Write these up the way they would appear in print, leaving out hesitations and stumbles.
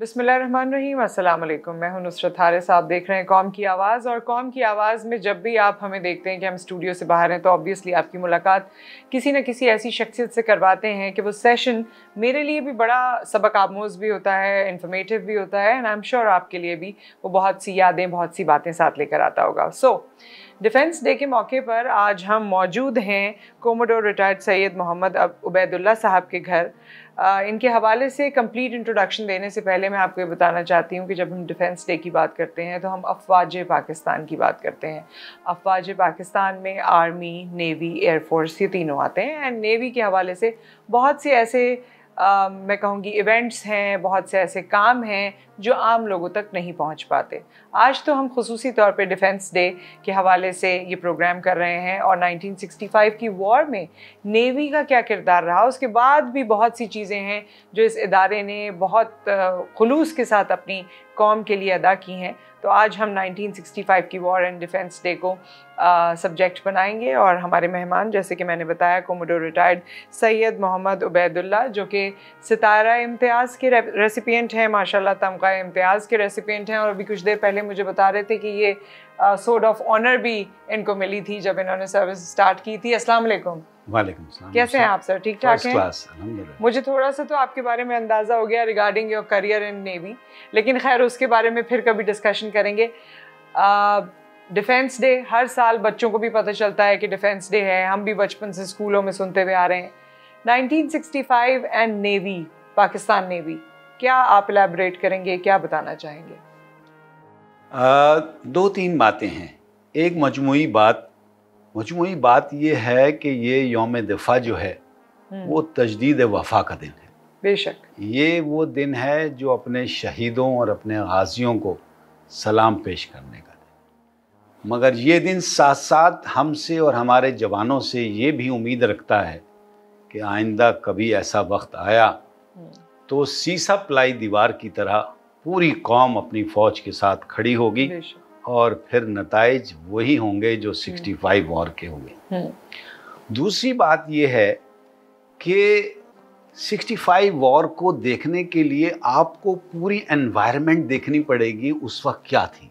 बिस्मिल्लाहिर्रहमानिर्रहीम, अस्सलाम वालेकुम। मैं हूं नुसरत हारिस। आप देख रहे हैं कौम की आवाज़। और कौम की आवाज़ में जब भी आप हमें देखते हैं कि हम स्टूडियो से बाहर हैं तो ऑब्वियसली आपकी मुलाकात किसी न किसी ऐसी शख्सियत से करवाते हैं कि वो सेशन मेरे लिए भी बड़ा सबक आमूज़ भी होता है, इन्फॉर्मेटिव भी होता है, एंड आई एम श्योर आपके लिए भी वो बहुत सी यादें, बहुत सी बातें साथ लेकर आता होगा। सो डिफेंस डे के मौके पर आज हम मौजूद हैं कोमोडोर रिटायर्ड सैयद मोहम्मद उबैदुल्ला साहब के घर। इनके हवाले से कंप्लीट इंट्रोडक्शन देने से पहले मैं आपको ये बताना चाहती हूँ कि जब हम डिफेंस डे की बात करते हैं तो हम अफवाज पाकिस्तान की बात करते हैं। अफवाज पाकिस्तान में आर्मी, नेवी, एयरफोर्स ये तीनों आते हैं। एंड नेवी के हवाले से बहुत से ऐसे मैं कहूँगी इवेंट्स हैं, बहुत से ऐसे काम हैं जो आम लोगों तक नहीं पहुँच पाते। आज तो हम खुसूसी तौर पे डिफेंस डे के हवाले से ये प्रोग्राम कर रहे हैं और 1965 की वॉर में नेवी का क्या किरदार रहा, उसके बाद भी बहुत सी चीज़ें हैं जो इस इदारे ने बहुत खुलूस के साथ अपनी कौम के लिए अदा की हैं। तो आज हम 1965 की वॉर एंड डिफेंस डे को सब्जेक्ट बनाएंगे और हमारे मेहमान, जैसे कि मैंने बताया, कोमोडोर रिटायर्ड सैयद मोहम्मद उबैदुल्ला जो कि सितारा इम्तियाज़ के रेसिपिएंट हैं, माशाल्लाह तमगा इम्तियाज़ के रेसिपिएंट हैं। और अभी कुछ देर पहले मुझे बता रहे थे कि ये सोर्ड ऑफ ऑनर भी इनको मिली थी जब इन्होंने सर्विस स्टार्ट की थी। अस्सलाम वालेकुम। वालेकुम सलाम। कैसे हैं आप सर? ठीक ठाक हैं? अल्हम्दुलिल्लाह। मुझे थोड़ा सा तो आपके बारे में अंदाज़ा हो गया regarding your career in navy, लेकिन खैर उसके बारे में फिर कभी डिस्कशन करेंगे। डिफेंस डे हर साल बच्चों को भी पता चलता है कि डिफेंस डे है, हम भी बचपन से स्कूलों में सुनते हुए आ रहे हैं। 1965 एंड नेवी, पाकिस्तान नेवी, क्या आप एलैबोरेट करेंगे, क्या बताना चाहेंगे? दो तीन बातें हैं। एक मजमूई बात ये है कि ये यौम दिफा जो है वो तजदीद वफा का दिन है। बेशक ये वो दिन है जो अपने शहीदों और अपने गाजियों को सलाम पेश करने का दिन। मगर ये दिन साथ साथ हमसे और हमारे जवानों से ये भी उम्मीद रखता है कि आइंदा कभी ऐसा वक्त आया तो सीसा प्लाई दीवार की तरह पूरी कौम अपनी फ़ौज के साथ खड़ी होगी और फिर नताइज वही होंगे जो 65 वॉर के हुए। दूसरी बात यह है कि 65 वॉर को देखने के लिए आपको पूरी एनवायरनमेंट देखनी पड़ेगी। उस वक्त क्या थी,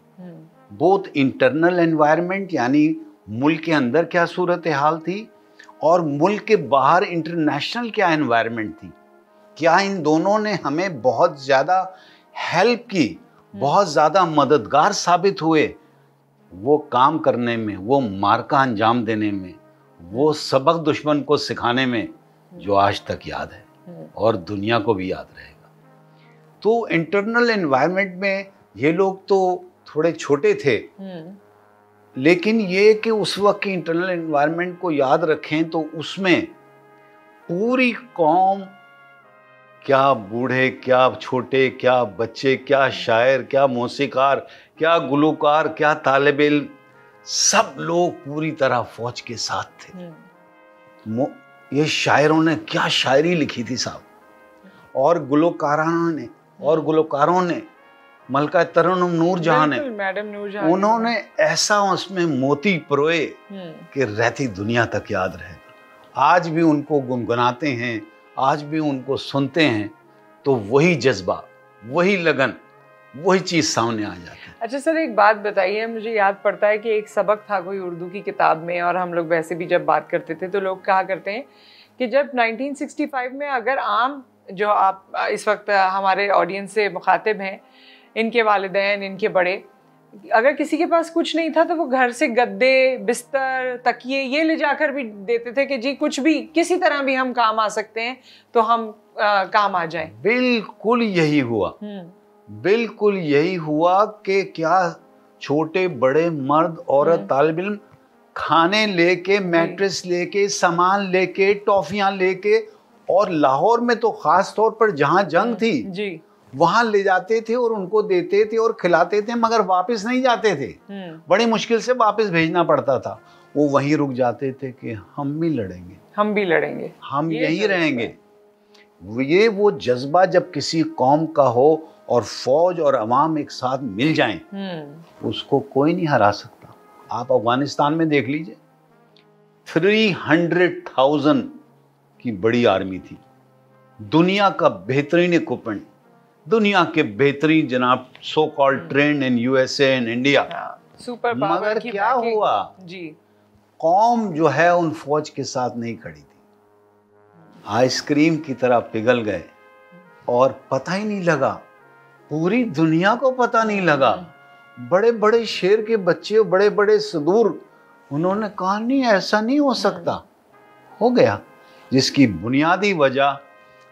बोथ इंटरनल एनवायरनमेंट यानी मुल्क के अंदर क्या सूरत हाल थी और मुल्क के बाहर इंटरनेशनल क्या एनवायरनमेंट थी। क्या इन दोनों ने हमें बहुत ज़्यादा हेल्प की, बहुत ज़्यादा मददगार साबित हुए वो काम करने में, वो मार्का अंजाम देने में, वो सबक दुश्मन को सिखाने में जो आज तक याद है और दुनिया को भी याद रहेगा। तो इंटरनल एनवायरनमेंट में ये लोग तो थोड़े छोटे थे, लेकिन ये कि उस वक्त की इंटरनल एनवायरनमेंट को याद रखें तो उसमें पूरी कौम, क्या बूढ़े, क्या छोटे, क्या बच्चे, क्या शायर, क्या मौसीकार, क्या गुलकार, क्या तालिब इल्म, सब लोग पूरी तरह फौज के साथ थे। ये शायरों ने क्या शायरी लिखी थी साहब, और गुलकारों ने मलका तरन्नुम नूरजहां ने, मैडम नूरजहां, उन्होंने ऐसा उसमें मोती परोए कि रहती दुनिया तक याद रहेगा। आज भी उनको गुनगुनाते हैं, आज भी उनको सुनते हैं तो वही जज्बा, वही लगन, वही चीज़ सामने आ जाती है। अच्छा सर, एक बात बताइए, मुझे याद पड़ता है कि एक सबक था कोई उर्दू की किताब में, और हम लोग वैसे भी जब बात करते थे तो लोग कहा करते हैं कि जब 1965 में अगर आम, जो आप इस वक्त हमारे ऑडियंस से मुखातिब हैं, इनके वालिदैन, इनके बड़े, अगर किसी के पास कुछ नहीं था तो वो घर से गद्दे, बिस्तर, तकिए ये ले जाकर भी देते थे कि जी कुछ भी, किसी तरह भी हम काम आ सकते हैं तो हम काम आ जाएं। बिल्कुल यही हुआ, बिल्कुल यही हुआ कि क्या छोटे बड़े, मर्द औरत, तालिब इल्म खाने लेके, मैट्रेस लेके, सामान लेके, टॉफियां लेके, और लाहौर में तो खास तौर पर जहां जंग थी जी, वहां ले जाते थे और उनको देते थे और खिलाते थे, मगर वापस नहीं जाते थे। बड़ी मुश्किल से वापस भेजना पड़ता था। वो वहीं रुक जाते थे कि हम भी लड़ेंगे, हम भी लड़ेंगे, हम यहीं रहेंगे। ये वो जज्बा जब किसी कौम का हो और फौज और अवाम एक साथ मिल जाएं, उसको कोई नहीं हरा सकता। आप अफगानिस्तान में देख लीजिए, 300,000 की बड़ी आर्मी थी, दुनिया का बेहतरीन इक्विपमेंट, दुनिया के बेहतरीन जनाब so called trend in USA in India. Super power मगर की क्या हुआ जी, कौम जो है उन फौज के साथ नहीं खड़ी थी, आइसक्रीम की तरह पिघल गए और पता ही नहीं लगा, पूरी दुनिया को पता नहीं लगा। बड़े बड़े शेर के बच्चे, बड़े बड़े सदूर, उन्होंने कहा नहीं ऐसा नहीं हो सकता, हो गया। जिसकी बुनियादी वजह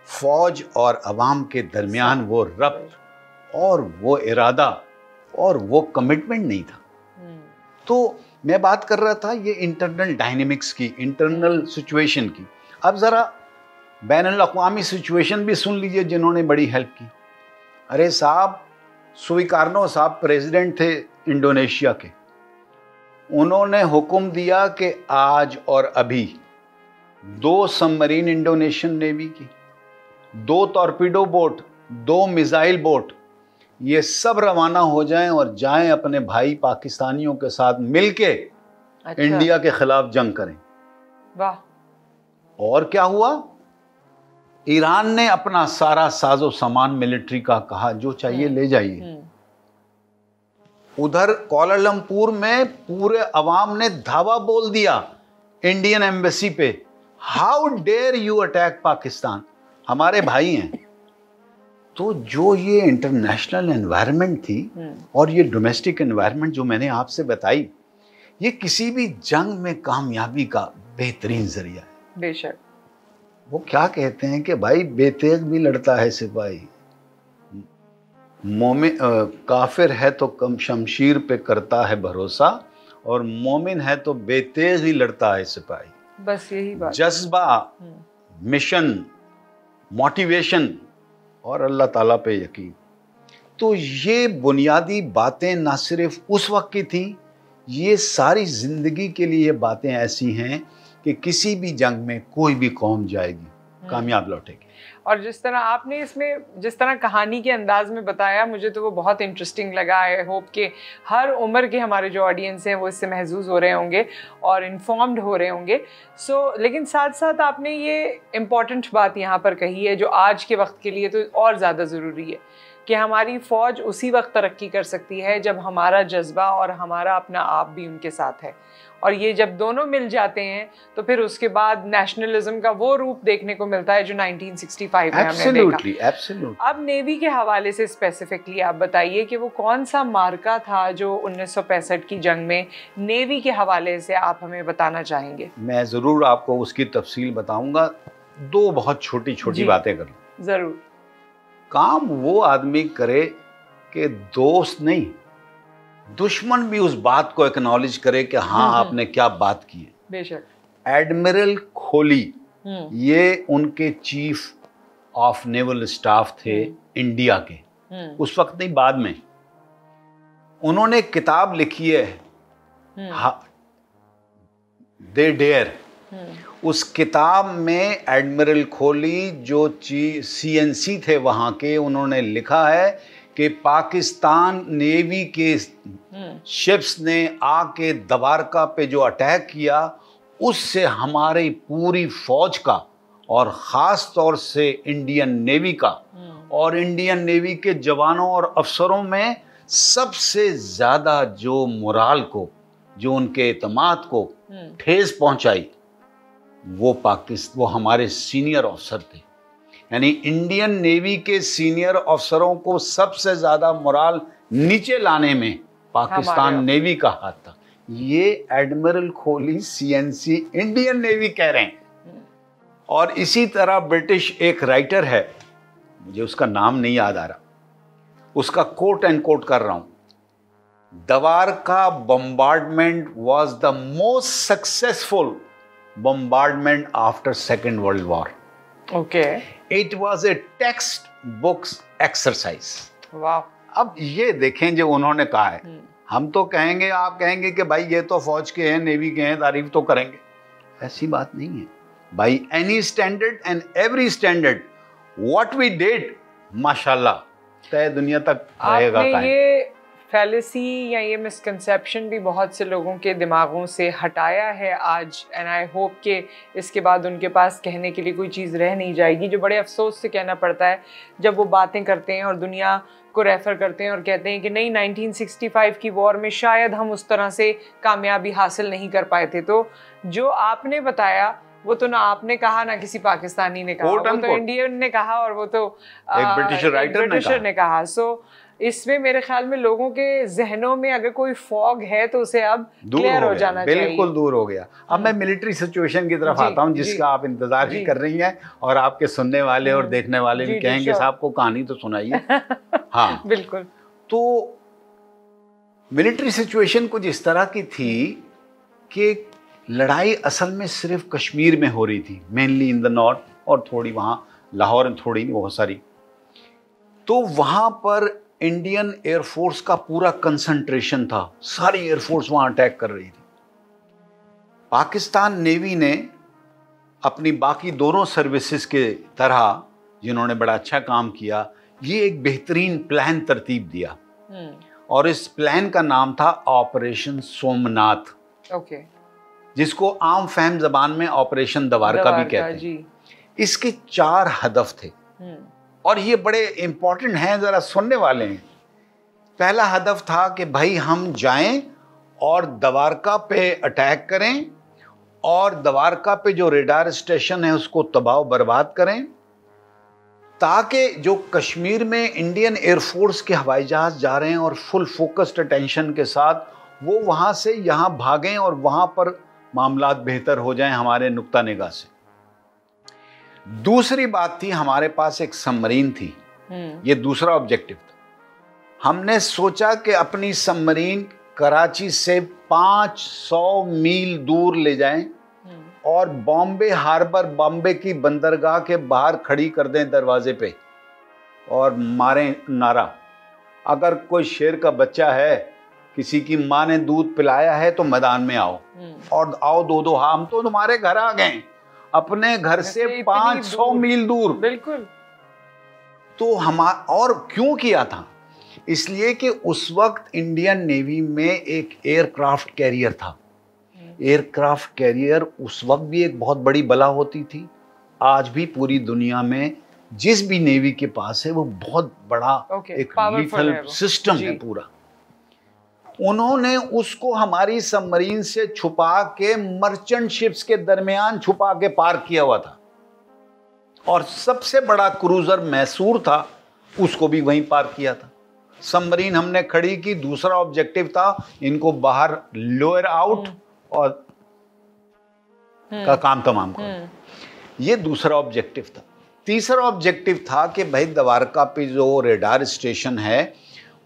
फौज और अवाम के दरमियान वो रब्त और वो इरादा और वो कमिटमेंट नहीं था। तो मैं बात कर रहा था ये इंटरनल डायनेमिक्स की, इंटरनल सिचुएशन की। अब ज़रा बैनुल अक़वामी सिचुएशन भी सुन लीजिए जिन्होंने बड़ी हेल्प की। अरे साहब, सुइकार्नो साहब प्रेसिडेंट थे इंडोनेशिया के, उन्होंने हुक्म दिया कि आज और अभी 2 सबमरीन इंडोनेशियन नेवी की, 2 टॉर्पीडो बोट, 2 मिसाइल बोट, ये सब रवाना हो जाएं और जाएं अपने भाई पाकिस्तानियों के साथ मिलके इंडिया के खिलाफ जंग करें। वाह। और क्या हुआ, ईरान ने अपना सारा साजो सामान मिलिट्री का कहा जो चाहिए ले जाइए। उधर कोलालमपुर में पूरे अवाम ने धावा बोल दिया इंडियन एम्बेसी पे, how dare you attack Pakistan, हमारे भाई हैं। तो जो ये इंटरनेशनल एनवायरनमेंट थी और ये डोमेस्टिक एनवायरनमेंट जो मैंने आपसे बताई, ये किसी भी जंग में कामयाबी का बेहतरीन जरिया है। बेशक। वो क्या कहते हैं कि भाई बेतेग भी लड़ता है सिपाही, मोमिन काफिर है तो कम शमशीर पे करता है भरोसा, और मोमिन है तो बेतेग ही लड़ता है सिपाही। बस यही बात। जज्बा, मिशन, मोटिवेशन और अल्लाह ताला पे यकीन। तो ये बुनियादी बातें ना सिर्फ उस वक्त की थी, ये सारी ज़िंदगी के लिए ये बातें ऐसी हैं कि किसी भी जंग में कोई भी कौम जाएगी, कामयाब लौटेगी। और जिस तरह आपने इसमें जिस तरह कहानी के अंदाज में बताया, मुझे तो वो बहुत इंटरेस्टिंग लगा। आई होप कि हर उम्र के हमारे जो ऑडियंस हैं वो इससे महसूस हो रहे होंगे और इन्फॉर्म्ड हो रहे होंगे। लेकिन साथ साथ आपने ये इम्पॉर्टेंट बात यहाँ पर कही है जो आज के वक्त के लिए तो और ज़्यादा ज़रूरी है कि हमारी फ़ौज उसी वक्त तरक्की कर सकती है जब हमारा जज्बा और हमारा अपना आप भी उनके साथ है। और ये जब दोनों मिल जाते हैं तो फिर उसके बाद नेशनलिज्म का वो रूप देखने को मिलता है जो 1965 में हमने देखा। एब्सोल्युटली। अब नेवी के हवाले से स्पेसिफिकली आप बताइए कि वो कौन सा मार्का था जो 1965 की जंग में नेवी के हवाले से आप हमें बताना चाहेंगे? मैं ज़रूर आपको उसकी तफसील बताऊंगा। 2 बहुत छोटी छोटी बातें कर लूँ। ज़रूर। काम वो आदमी करे कि दोस्त नहीं, दुश्मन भी उस बात को एक्नॉलेज करे कि हाँ आपने क्या बात की है। बेशक। एडमिरल खोली, ये उनके चीफ ऑफ नेवल स्टाफ थे इंडिया के, उस वक्त नहीं बाद में। उन्होंने किताब लिखी है दे डेयर। उस किताब में एडमिरल खोली जो CNC थे वहाँ के, उन्होंने लिखा है कि पाकिस्तान नेवी के शिप्स ने आके दबारका पे जो अटैक किया, उससे हमारी पूरी फौज का और ख़ास तौर से इंडियन नेवी का और इंडियन नेवी के जवानों और अफसरों में सबसे ज़्यादा जो मोराल को, जो उनके एतमाद को ठेस पहुंचाई, वो हमारे सीनियर अफसर थे। यानी इंडियन नेवी के सीनियर अफसरों को सबसे ज़्यादा मोराल नीचे लाने में पाकिस्तान नेवी का हाथ था। ये एडमिरल खोली CNC इंडियन नेवी कह रहे हैं। और इसी तरह ब्रिटिश एक राइटर है, मुझे उसका नाम नहीं याद आ रहा, उसका कोट एंड कोट कर रहा हूं, Dwarka bombardment was the most successful bombardment after Second World War. Okay. It was a textbooks exercise. Wow. अब ये देखें जो उन्होंने कहा है, हम तो कहेंगे, आप कहेंगे कि भाई ये तो फौज के हैं, नेवी के हैं, तारीफ तो करेंगे। ऐसी बात नहीं है। By any standard and every standard, what we did, माशाल्लाह, तय दुनिया तक रहेगा। आपने ये फैलेसी या ये मिसकंसेप्शन भी बहुत से लोगों के दिमागों से हटाया है आज, एंड आई होप कि इसके बाद उनके पास कहने के लिए कोई चीज़ रह नहीं जाएगी, जो बड़े अफसोस से कहना पड़ता है जब वो बातें करते हैं और दुनिया को रेफ़र करते हैं और कहते हैं कि नहीं 1965 की वॉर में शायद हम उस तरह से कामयाबी हासिल नहीं कर पाए थे। तो जो आपने बताया वो तो ना आपने कहा ना किसी पाकिस्तानी ने कहा, वो तो इंडियन ने कहा और वो तो एक ब्रिटिशर ने कहा। सो इसमें मेरे ख्याल में लोगों के जहनों में अगर कोई फॉग है तो उसे अब क्लियर हो जाना चाहिए। बिल्कुल दूर हो गया। अब मैं मिलिट्री सिचुएशन की तरफ आता हूँ जिसका आप इंतजार भी कर रही हैं और आपके सुनने वाले और देखने वाले भी कहेंगे साहब को कहानी तो सुनाइए। हाँ बिल्कुल। तो मिलिट्री सिचुएशन कुछ इस तरह की थी कि लड़ाई असल में सिर्फ कश्मीर में हो रही थी, मेनली इन द नॉर्थ, और थोड़ी वहाँ लाहौर में थोड़ी बहुत सारी। तो वहाँ पर इंडियन एयरफोर्स का पूरा कंसंट्रेशन था, सारी एयरफोर्स वहाँ अटैक कर रही थी। पाकिस्तान नेवी ने अपनी बाकी दोनों सर्विसेज के तरह, जिन्होंने बड़ा अच्छा काम किया, ये एक बेहतरीन प्लान तरतीब दिया और इस प्लान का नाम था ऑपरेशन सोमनाथ, जिसको आम फहम जबान में ऑपरेशन दवारका भी कहते हैं। इसके 4 हदफ थे और ये बड़े इंपॉर्टेंट हैं, ज़रा सुनने वाले हैं। पहला हदफ था कि भाई हम जाएं और दवारका पे अटैक करें और दवारका पे जो रेडार स्टेशन है उसको तबाह बर्बाद करें, ताकि जो कश्मीर में इंडियन एयरफोर्स के हवाई जहाज जा रहे हैं और फुल फोकस्ड अटेंशन के साथ वो वहाँ से यहाँ भागें और वहाँ पर मामलात बेहतर हो जाएं हमारे नुक्ता निगाह से। दूसरी बात थी, हमारे पास एक सबमरीन थी, ये दूसरा ऑब्जेक्टिव था। हमने सोचा कि अपनी सबमरीन कराची से 500 मील दूर ले जाएं और बॉम्बे हार्बर, बॉम्बे की बंदरगाह के बाहर खड़ी कर दें दरवाजे पे और मारें नारा, अगर कोई शेर का बच्चा है, किसी की माँ ने दूध पिलाया है तो मैदान में आओ और आओ दो हाँ, हम तो तुम्हारे घर आ गए, अपने घर से 500 मील दूर। बिल्कुल। तो और क्यों किया था? इसलिए कि उस वक्त इंडियन नेवी में एक एयरक्राफ्ट कैरियर था। एयरक्राफ्ट कैरियर उस वक्त भी एक बहुत बड़ी बला होती थी, आज भी पूरी दुनिया में जिस भी नेवी के पास है वो बहुत बड़ा एक लीथल सिस्टम है पूरा। उन्होंने उसको हमारी सबमरीन से छुपा के मर्चेंट शिप्स के दरमियान छुपा के पार्क किया हुआ था और सबसे बड़ा क्रूजर मैसूर था, उसको भी वहीं पार्क किया था। सबमरीन हमने खड़ी की, दूसरा ऑब्जेक्टिव था इनको बाहर लोअर आउट और का काम तमाम कर, ये दूसरा ऑब्जेक्टिव था। तीसरा ऑब्जेक्टिव था कि भाई दवारका पे जो रेडार स्टेशन है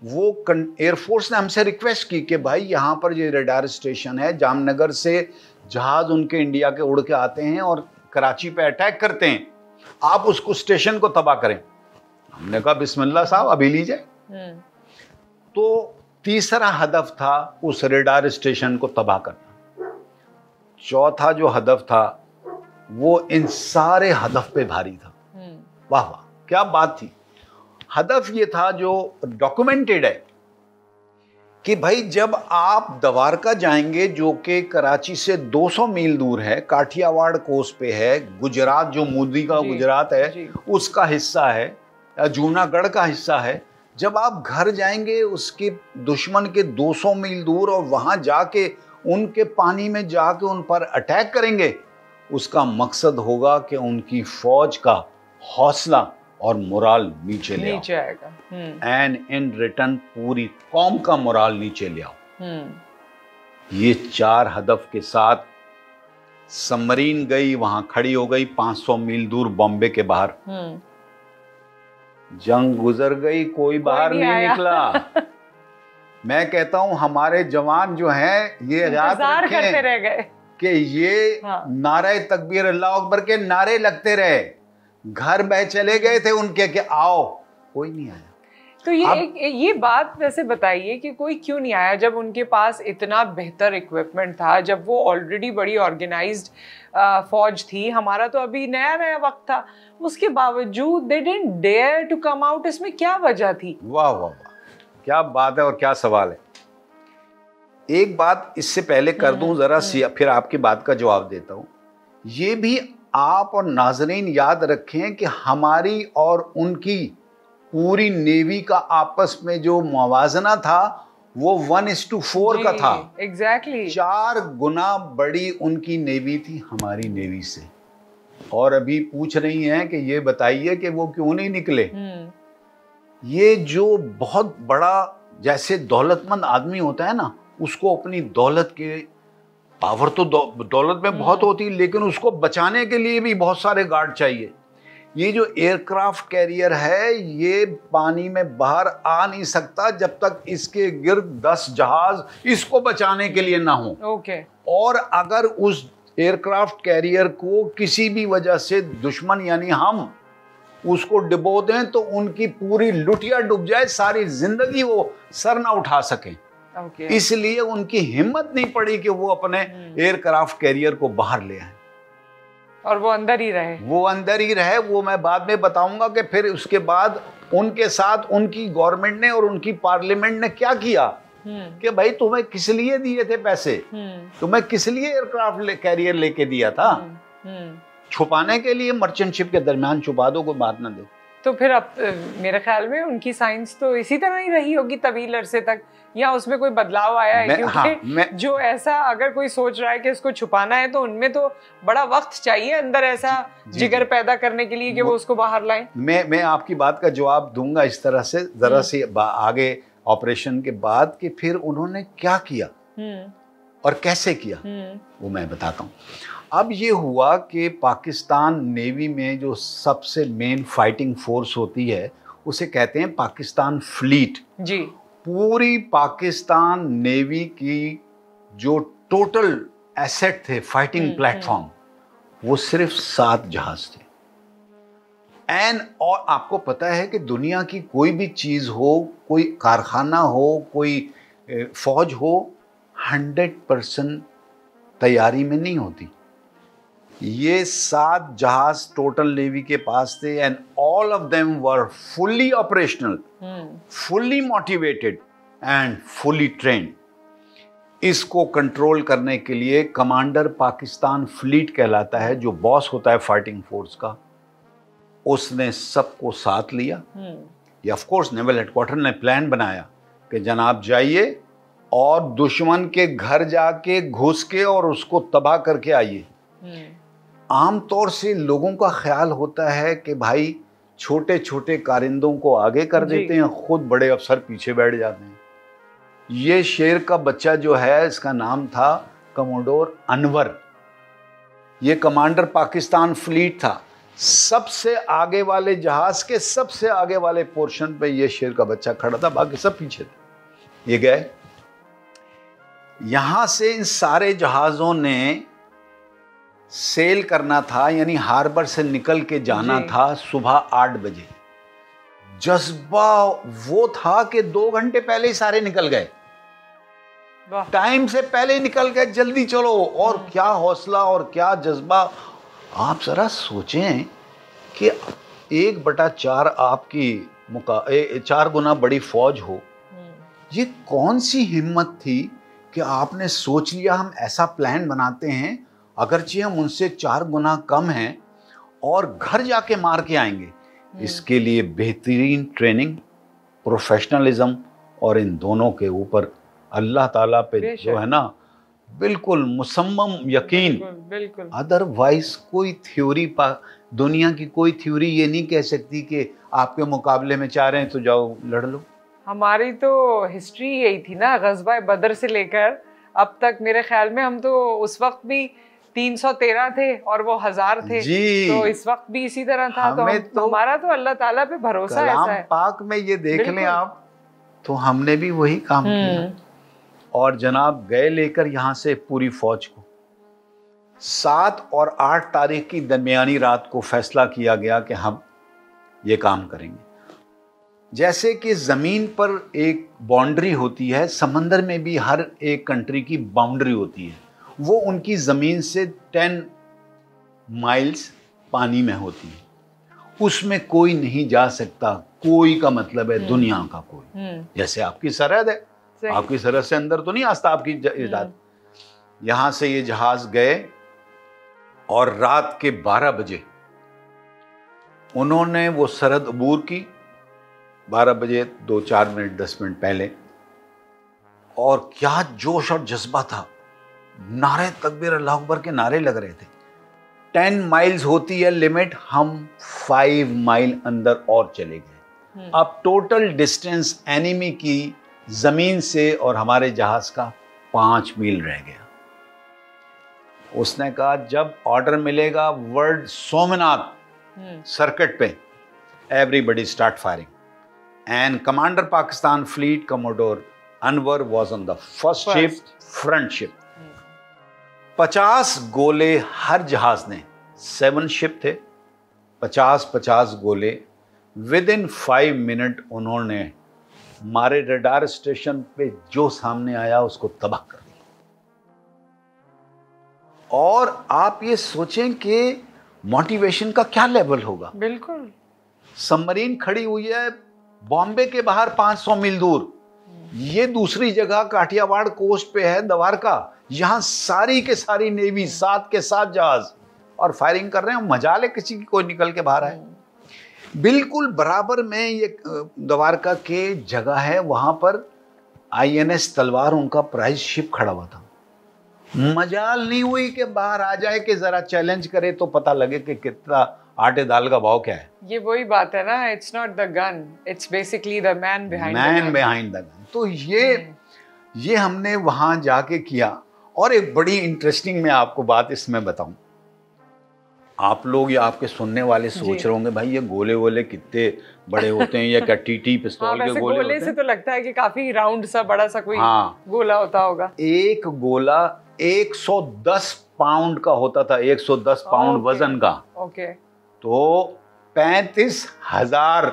वो एयरफोर्स ने हमसे रिक्वेस्ट की कि भाई यहाँ पर जो रेडार स्टेशन है, जामनगर से जहाज उनके इंडिया के उड़ के आते हैं और कराची पे अटैक करते हैं, आप उसको स्टेशन को तबाह करें। हमने कहा बिस्मिल्लाह साहब अभी लीजिए। तो तीसरा हदफ था उस रेडार स्टेशन को तबाह करना। चौथा जो हदफ था वो इन सारे हदफ पे भारी था। वाह वाह क्या बात थी। हदफ ये था जो डॉक्यूमेंटेड है कि भाई जब आप दवारका जाएंगे, जो कि कराची से 200 मील दूर है, काठियावाड़ कोस्ट पे है, गुजरात जो मोदी का गुजरात है उसका हिस्सा है, जूनागढ़ का हिस्सा है, जब आप घर जाएंगे उसके दुश्मन के 200 मील दूर और वहां जाके उनके पानी में जाके उन पर अटैक करेंगे, उसका मकसद होगा कि उनकी फौज का हौसला और मोराल नीचे आएगा एंड इन रिटर्न पूरी कौम का मोराल नीचे ले आओ। ये 4 हदफ के साथ सबमरीन गई, वहां खड़ी हो गई 500 मील दूर बॉम्बे के बाहर। जंग गुजर गई, कोई बाहर नहीं निकला। मैं कहता हूं हमारे जवान जो हैं ये याद करते रह गए कि ये नारे तकबीर अल्लाह अकबर के नारे लगते रहे, घर बह चले गए थे उनके कि आओ, कोई नहीं आया। तो ये बात वैसे बताइए कि कोई क्यों नहीं आया जब उनके पास इतना बेहतर इक्विपमेंट था, जब वो ऑलरेडी बड़ी ऑर्गेनाइज्ड फौज थी, हमारा तो अभी नया नया वक्त था, उसके बावजूद they didn't dare to come out. इसमें क्या वजह थी? वाह वाह वाह, क्या बात है और क्या सवाल है। एक बात इससे पहले कर दूं जरा सी, फिर आपकी बात का जवाब देता हूं। ये भी आप और नाजरीन याद रखें कि हमारी और उनकी पूरी नेवी का आपस में जो मुवाजना था वो 1:4 का था। एग्जैक्टली 4 गुना बड़ी उनकी नेवी थी हमारी नेवी से। और अभी पूछ रही हैं कि ये बताइए कि वो क्यों नहीं निकले। ये जो बहुत बड़ा जैसे दौलतमंद आदमी होता है ना, उसको अपनी दौलत के पावर तो दौलत में बहुत होती है, लेकिन उसको बचाने के लिए भी बहुत सारे गार्ड चाहिए। ये जो एयरक्राफ्ट कैरियर है ये पानी में बाहर आ नहीं सकता जब तक इसके गिर्द 10 जहाज इसको बचाने के लिए ना हो। ओके। और अगर उस एयरक्राफ्ट कैरियर को किसी भी वजह से दुश्मन यानी हम उसको डुबो दें तो उनकी पूरी लुटिया डूब जाए, सारी जिंदगी वो सर ना उठा सकें। इसलिए उनकी हिम्मत नहीं पड़ी कि वो अपने एयरक्राफ्ट कैरियर को बाहर ले आए और वो अंदर ही रहे। वो मैं बाद में बताऊंगा कि फिर उसके बाद उनके साथ उनकी गवर्नमेंट ने और उनकी पार्लियामेंट ने क्या किया कि भाई तुम्हें किस लिए दिए थे पैसे, तुम्हें किस लिए एयरक्राफ्ट कैरियर लेके दिया था, छुपाने के लिए, मर्चेंट शिप के दरमियान छुपा दो, कोई बात ना दे। तो फिर अब मेरे ख्याल में उनकी साइंस तो इसी तरह ही रही होगी तवील अरसे तक, या उसमें कोई बदलाव आया है? क्योंकि जो ऐसा अगर कोई सोच रहा है कि इसको छुपाना है तो उनमें तो बड़ा वक्त चाहिए अंदर ऐसा जिगर पैदा करने के लिए कि वो उसको बाहर लाएं। मैं आपकी बात का जवाब दूंगा इस तरह से जरा सी आगे ऑपरेशन के बाद कि फिर उन्होंने क्या किया और कैसे किया वो मैं बताता हूँ। अब ये हुआ कि पाकिस्तान नेवी में जो सबसे मेन फाइटिंग फोर्स होती है उसे कहते हैं पाकिस्तान फ्लीट जी। पूरी पाकिस्तान नेवी की जो टोटल एसेट थे फाइटिंग प्लेटफॉर्म वो सिर्फ 7 जहाज थे। और आपको पता है कि दुनिया की कोई भी चीज हो, कोई कारखाना हो, कोई फौज हो, 100% तैयारी में नहीं होती। ये 7 जहाज टोटल नेवी के पास थे and all of them were fully operational, fully motivated and fully trained. इसको कंट्रोल करने के लिए कमांडर पाकिस्तान फ्लीट कहलाता है, जो बॉस होता है फाइटिंग फोर्स का, उसने सबको साथ लिया। ये ऑफ कोर्स नेवल हेडक्वार्टर ने प्लान बनाया कि जनाब जाइए और दुश्मन के घर जाके घुस के और उसको तबाह करके आइए। आमतौर से लोगों का ख्याल होता है कि भाई छोटे छोटे कारिंदों को आगे कर देते हैं, खुद बड़े अफसर पीछे बैठ जाते हैं। ये शेर का बच्चा जो है इसका नाम था कमोडोर अनवर। ये कमांडर पाकिस्तान फ्लीट था। सबसे आगे वाले जहाज के सबसे आगे वाले पोर्शन पे ये शेर का बच्चा खड़ा था, बाकी सब पीछे थे। ये गए, यहां से इन सारे जहाजों ने सेल करना था, यानी हार्बर से निकल के जाना था सुबह 8 बजे। जज्बा वो था कि 2 घंटे पहले ही सारे निकल गए, टाइम से पहले ही निकल गए, जल्दी चलो। और क्या हौसला और क्या जज्बा। आप जरा सोचें कि 1/4 आपकी 4 गुना बड़ी फौज हो, ये कौन सी हिम्मत थी कि आपने सोच लिया हम ऐसा प्लान बनाते हैं, अगरचे हम उनसे 4 गुना कम हैं और घर जाके मार के आएंगे। इसके लिए बेहतरीन ट्रेनिंग, प्रोफेशनलिज्म और इन दोनों के ऊपर अल्लाह ताला पे जो है ना बिल्कुल मुसम्मम यकीन। बिल्कुल। अदरवाइज कोई थ्योरी दुनिया की कोई थ्योरी ये नहीं कह सकती कि आपके मुकाबले में 4 हैं तो जाओ लड़ लो। हमारी तो हिस्ट्री यही थी ना, ग़ज़वा बदर से लेकर अब तक। मेरे ख्याल में हम तो उस वक्त भी 313 थे और वो 1000 थे जी। तो इस वक्त भी इसी तरह था। तो हमारा तो अल्लाह ताला पे भरोसा ऐसा है। पाक में ये देख लें आप, तो हमने भी वही काम किया। और जनाब गए लेकर यहाँ से पूरी फौज को। 7 और 8 तारीख की दरमियानी रात को फैसला किया गया कि हम ये काम करेंगे। जैसे कि ज़मीन पर एक बाउंड्री होती है, समंदर में भी हर एक कंट्री की बाउंड्री होती है। वो उनकी ज़मीन से 10 माइल्स पानी में होती है। उसमें कोई नहीं जा सकता। कोई का मतलब है दुनिया का कोई। जैसे आपकी सरहद है, आपकी सरहद से अंदर तो नहीं आता आपकी जहाज। यहां से ये जहाज गए और रात के 12 बजे उन्होंने वो सरहद अबूर की, 12 बजे 2-4 मिनट 10 मिनट पहले। और क्या जोश और जज्बा था, नारे तकबीर अल्लाह अकबर के नारे लग रहे थे। 10 माइल्स होती है लिमिट, हम 5 माइल अंदर और चले गए। अब टोटल डिस्टेंस एनिमी की जमीन से और हमारे जहाज का 5 मील रह गया। उसने कहा जब ऑर्डर मिलेगा वर्ड सोमनाथ सर्किट पे, everybody start firing. And commander Pakistan fleet commodore Anwar was on the first ship, front ship. 50 गोले हर जहाज ने, 7 शिप थे, 50-50 गोले विद इन 5 मिनट उन्होंने हमारे रडार स्टेशन पे जो सामने आया उसको तबाह कर दिया। और आप ये सोचें कि मोटिवेशन का क्या लेवल होगा। बिल्कुल। सबमरीन खड़ी हुई है बॉम्बे के बाहर 500 मील दूर, ये दूसरी जगह काठियावाड़ कोस्ट पे है द्वारका, यहां सारी के सारी नेवी 7 के 7 जहाज और फायरिंग कर रहे हैं। मजाल है किसी की कोई निकल के बाहर आए। बिल्कुल बराबर में ये द्वारका के जगह है, वहां पर INS तलवार उनका प्राइज शिप खड़ा हुआ था। मजाल नहीं हुई कि बाहर आ जाए कि जरा चैलेंज करे तो पता लगे कि कितना आटे दाल का भाव क्या है। ये वही बात है ना, it's not the gun, it's basically the man behind the gun. तो ये हमने वहां जाके किया। और एक बड़ी इंटरेस्टिंग मैं आपको बात इसमें बताऊं, आप लोग या आपके सुनने वाले सोच रहे होंगे भाई ये गोले वोले कितने बड़े होते हैं, या क्या TT पिस्तौल के गोले होते हैं? से तो लगता है कि काफी राउंड सा बड़ा सा कोई गोला होता होगा। एक गोला 110 पाउंड का होता था, 110 पाउंड वजन का। तो 35,000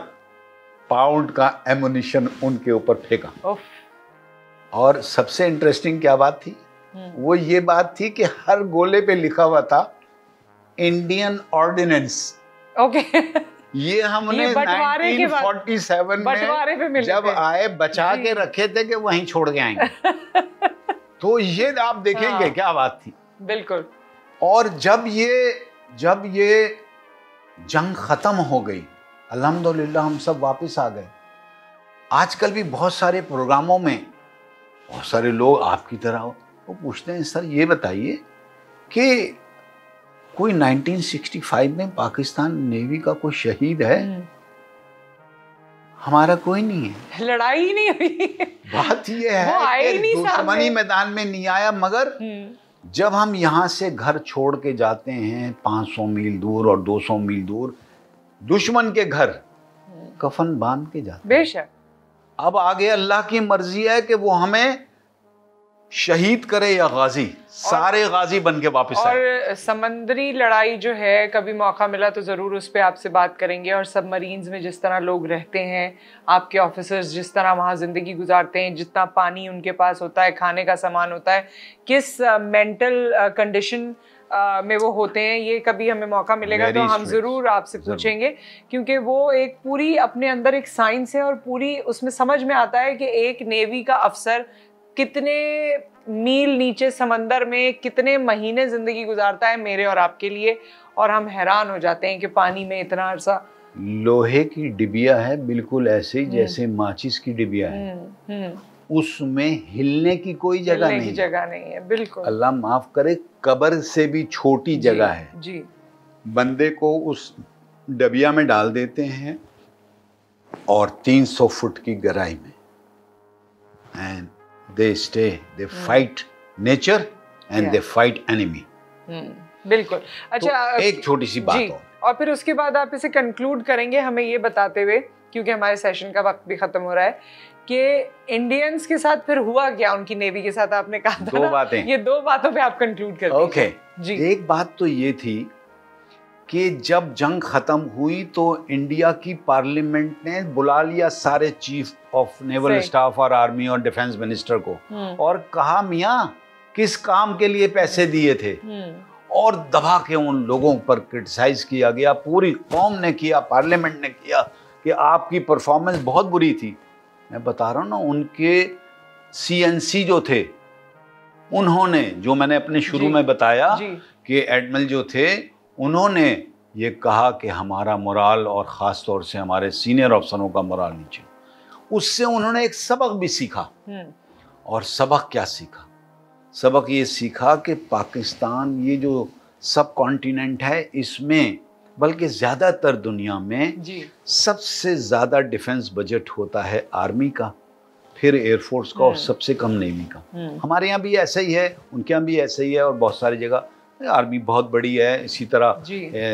पाउंड का एमुनिशन उनके ऊपर फेंका। और सबसे इंटरेस्टिंग क्या बात थी, वो ये बात थी कि हर गोले पे लिखा हुआ था इंडियन ऑर्डिनेंस। ये हमने 1947 में जब आए बचा के रखे थे कि वहीं छोड़ के आएंगे। तो ये आप देखेंगे क्या बात थी। बिल्कुल। और जब ये जंग खत्म हो गई, अल्हम्दुलिल्लाह हम सब वापस आ गए। आजकल भी बहुत सारे प्रोग्रामों में बहुत सारे लोग आपकी तरह वो पूछते हैं सर ये बताइए कि कोई 1965 में पाकिस्तान नेवी का कोई शहीद है? हमारा कोई नहीं है, लड़ाई ही नहीं हुई। बात ये है कि दुश्मनी मैदान में नहीं आया, मगर जब हम यहाँ से घर छोड़ के जाते हैं 500 मील दूर और 200 मील दूर दुश्मन के घर, कफन बांध के जाते हैं। बेशक। अब आगे अल्लाह की मर्जी है कि वो हमें शहीद करे या गाजी, सारे गाजी बन के वापस आए। और समंदरी लड़ाई जो है, कभी मौका मिला तो ज़रूर उस पर आपसे बात करेंगे। और सबमरीन्स में जिस तरह लोग रहते हैं, आपके ऑफिसर्स जिस तरह वहाँ ज़िंदगी गुजारते हैं, जितना पानी उनके पास होता है, खाने का सामान होता है, किस मेंटल कंडीशन में वो होते हैं, ये कभी हमें मौका मिलेगा तो हम ज़रूर आपसे पूछेंगे। क्योंकि वो एक पूरी अपने अंदर एक साइंस है और पूरी उसमें समझ में आता है कि एक नेवी का अफसर कितने मील नीचे समंदर में कितने महीने जिंदगी गुजारता है मेरे और आपके लिए। और हम हैरान हो जाते हैं कि पानी में इतना अरसा। लोहे की डिबिया है बिल्कुल ऐसे ही जैसे माचिस की डिबिया है, उसमें हिलने की कोई जगह नहीं है। बिल्कुल। अल्लाह माफ करे, कब्र से भी छोटी जगह है जी। बंदे को उस डबिया में डाल देते हैं और 300 फुट की गहराई में, and they stay, they fight nature and they fight enemy। बिल्कुल। अच्छा, तो एक छोटी सी बात और फिर उसके बाद आप इसे कंक्लूड करेंगे हमें ये बताते हुए, क्योंकि हमारे सेशन का वक्त भी खत्म हो रहा है, कि इंडियंस के साथ फिर हुआ क्या उनकी नेवी के साथ, आपने कहा था 2 बातें, ये 2 बातों पे आप कंक्लूड कर दीजिए। ओके जी। एक बात तो ये थी कि जब जंग खत्म हुई तो इंडिया की पार्लियामेंट ने बुला लिया सारे चीफ ऑफ नेवल स्टाफ और आर्मी और डिफेंस मिनिस्टर को और कहा मियाँ किस काम के लिए पैसे दिए थे, और दबा के उन लोगों पर क्रिटिसाइज किया गया, पूरी कौम ने किया, पार्लियामेंट ने किया कि आपकी परफॉर्मेंस बहुत बुरी थी। मैं बता रहा हूँ ना, उनके CNC जो थे, उन्होंने, जो मैंने अपने शुरू में बताया कि एडमिरल जो थे, उन्होंने ये कहा कि हमारा मोराल और ख़ास तौर से हमारे सीनियर अफसरों का मोराल नीचे। उससे उन्होंने एक सबक भी सीखा। और सबक क्या सीखा? सबक ये सीखा कि पाकिस्तान, ये जो सब कॉन्टिनेंट है, इसमें बल्कि ज़्यादातर दुनिया में सबसे ज़्यादा डिफेंस बजट होता है आर्मी का, फिर एयरफोर्स का और सबसे कम नेवी का। हमारे यहाँ भी ऐसा ही है, उनके यहाँ भी ऐसा ही है, और बहुत सारी जगह आर्मी बहुत बड़ी है। इसी तरह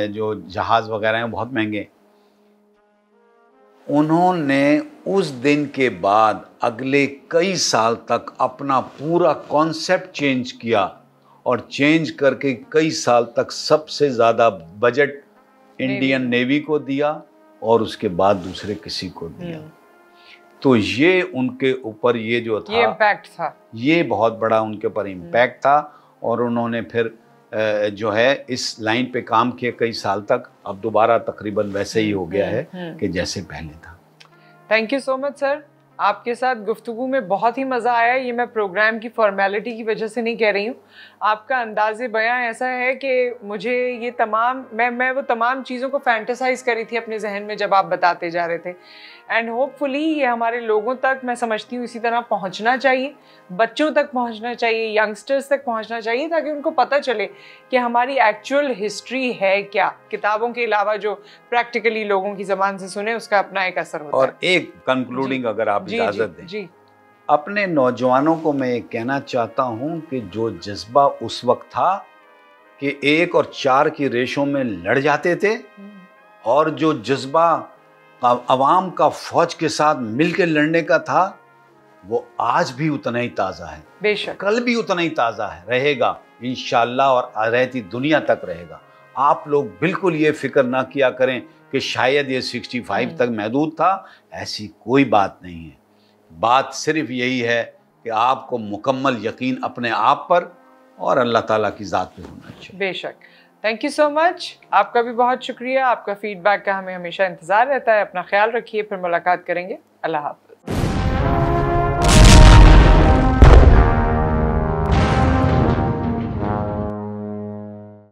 जो जहाज़ वगैरह हैं बहुत महंगे। उन्होंने उस दिन के बाद अगले कई साल तक अपना पूरा कॉन्सेप्ट चेंज किया, और चेंज करके कई साल तक सबसे ज़्यादा बजट इंडियन नेवी को दिया, और उसके बाद दूसरे किसी को दिया। तो ये उनके ऊपर ये जो था, ये इम्पैक्ट था, ये बहुत बड़ा उनके ऊपर इम्पैक्ट था। और उन्होंने फिर जो है इस लाइन पे काम किया कई साल तक। अब दोबारा तकरीबन वैसे ही हो गया है कि जैसे पहले था। Thank you so much sir, आपके साथ गुफ्तगू में बहुत ही मज़ा आया। ये मैं प्रोग्राम की फॉर्मेलिटी की वजह से नहीं कह रही हूँ, आपका अंदाज़े बयां ऐसा है कि मुझे ये तमाम मैं वो तमाम चीज़ों को फैंटेसाइज करी थी अपने जहन में जब आप बताते जा रहे थे। एंड होपफुली ये हमारे लोगों तक, मैं समझती हूँ, इसी तरह पहुँचना चाहिए, बच्चों तक पहुँचना चाहिए, यंगस्टर्स तक पहुँचना चाहिए, ताकि उनको पता चले कि हमारी एक्चुअल हिस्ट्री है क्या। किताबों के अलावा जो प्रैक्टिकली लोगों की ज़बान से सुने, उसका अपना एक असर होता है। और एक कंक्लूडिंग अगर आप इजाज़त दें, अपने नौजवानों को मैं कहना चाहता हूँ कि जो जज्बा उस वक्त था कि 1 और 4 की रेशो में लड़ जाते थे, और जो जज्बा अवाम का फौज के साथ मिलकर लड़ने का था, वो आज भी उतना ही ताज़ा है, बेशक कल भी उतना ही ताज़ा है, रहेगा इंशाअल्लाह, और रहती दुनिया तक रहेगा। आप लोग बिल्कुल ये फिक्र ना किया करें कि शायद ये 65 तक महदूद था, ऐसी कोई बात नहीं है। बात सिर्फ यही है कि आपको मुकम्मल यकीन अपने आप पर और अल्लाह ताला की ज़ात पे होना चाहिए। बेशक। थैंक यू सो मच, आपका भी बहुत शुक्रिया। आपका फीडबैक का हमें हमेशा इंतज़ार रहता है। अपना ख्याल रखिए, फिर मुलाकात करेंगे। अल्लाह हाफ़िज़।